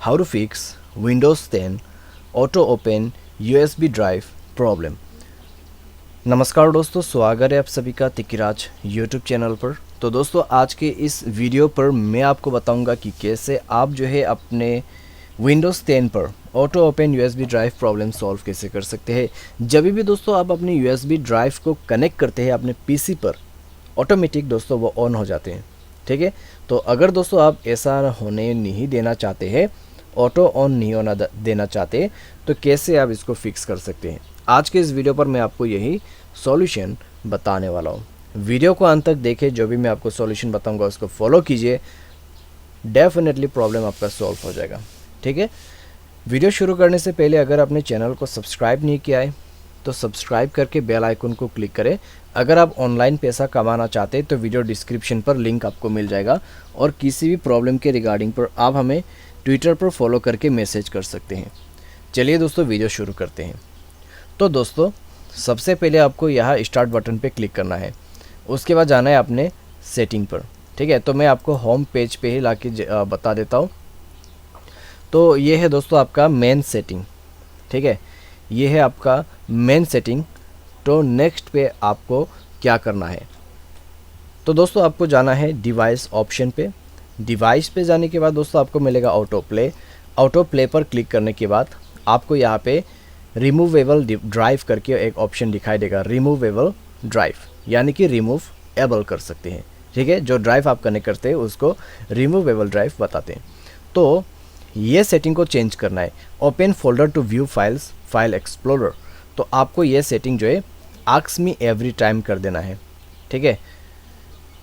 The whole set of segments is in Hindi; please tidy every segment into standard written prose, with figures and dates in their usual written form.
How to fix Windows 10 auto open USB drive problem. नमस्कार दोस्तों, स्वागत है आप सभी का तिकिराज यूट्यूब चैनल पर। तो दोस्तों, आज के इस वीडियो पर मैं आपको बताऊंगा कि कैसे आप जो है अपने विंडोज़ 10 पर auto open USB drive problem solve कैसे कर सकते हैं। जब भी दोस्तों आप अपनी यूएसबी ड्राइव को कनेक्ट करते हैं अपने पीसी पर, ऑटोमेटिक दोस्तों वो ऑन हो जाते हैं। ठीक है, तो अगर दोस्तों आप ऐसा होने नहीं देना चाहते हैं, ऑटो ऑन नहीं होना देना चाहते, तो कैसे आप इसको फिक्स कर सकते हैं। आज के इस वीडियो पर मैं आपको यही सॉल्यूशन बताने वाला हूँ। वीडियो को अंत तक देखें, जो भी मैं आपको सॉल्यूशन बताऊंगा उसको फॉलो कीजिए, डेफिनेटली प्रॉब्लम आपका सॉल्व हो जाएगा। ठीक है, वीडियो शुरू करने से पहले अगर आपने चैनल को सब्सक्राइब नहीं किया है तो सब्सक्राइब करके बेल आइकन को क्लिक करें। अगर आप ऑनलाइन पैसा कमाना चाहते हैं तो वीडियो डिस्क्रिप्शन पर लिंक आपको मिल जाएगा, और किसी भी प्रॉब्लम के रिगार्डिंग पर आप हमें ट्विटर पर फॉलो करके मैसेज कर सकते हैं। चलिए दोस्तों, वीडियो शुरू करते हैं। तो दोस्तों, सबसे पहले आपको यहाँ स्टार्ट बटन पे क्लिक करना है, उसके बाद जाना है अपने सेटिंग पर। ठीक है, तो मैं आपको होम पेज पे ही लाके बता देता हूँ। तो ये है दोस्तों आपका मेन सेटिंग। ठीक है, ये है आपका मेन सेटिंग। तो नेक्स्ट पे आपको क्या करना है, तो दोस्तों आपको जाना है डिवाइस ऑप्शन पे। डिवाइस पे जाने के बाद दोस्तों आपको मिलेगा ऑटो प्ले। ऑटो प्ले पर क्लिक करने के बाद आपको यहाँ पे रिमूवेबल ड्राइव करके एक ऑप्शन दिखाई देगा। रिमूवेबल ड्राइव यानी कि रिमूव एबल कर सकते हैं। ठीक है, जो ड्राइव आप कनेक्ट करते हैं उसको रिमूवेबल ड्राइव बताते हैं। तो ये सेटिंग को चेंज करना है। Open folder to view files file explorer, तो आपको ये सेटिंग जो है आस्क मी एवरी टाइम कर देना है। ठीक है,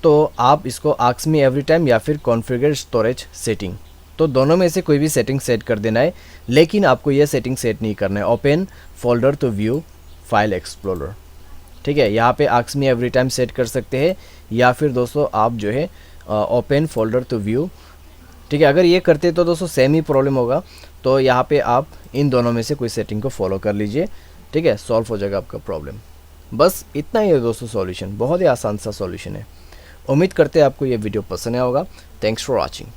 तो आप इसको आस्क मी एवरी टाइम या फिर कॉन्फ़िगर स्टोरेज सेटिंग, तो दोनों में से कोई भी सेटिंग सेट कर देना है, लेकिन आपको ये सेटिंग सेट नहीं करना है। Open folder to view file explorer. ठीक है, यहाँ पे ask me every time set कर सकते हैं, या फिर दोस्तों आप जो है ओपन फोल्डर टू व्यू। ठीक है, अगर ये करते तो दोस्तों सेम ही प्रॉब्लम होगा, तो यहाँ पे आप इन दोनों में से कोई सेटिंग को फॉलो कर लीजिए। ठीक है, सॉल्व हो जाएगा आपका प्रॉब्लम। बस इतना ही है दोस्तों सॉल्यूशन, बहुत ही आसान सा सॉल्यूशन है। उम्मीद करते हैं आपको ये वीडियो पसंद आया होगा। Thanks for watching.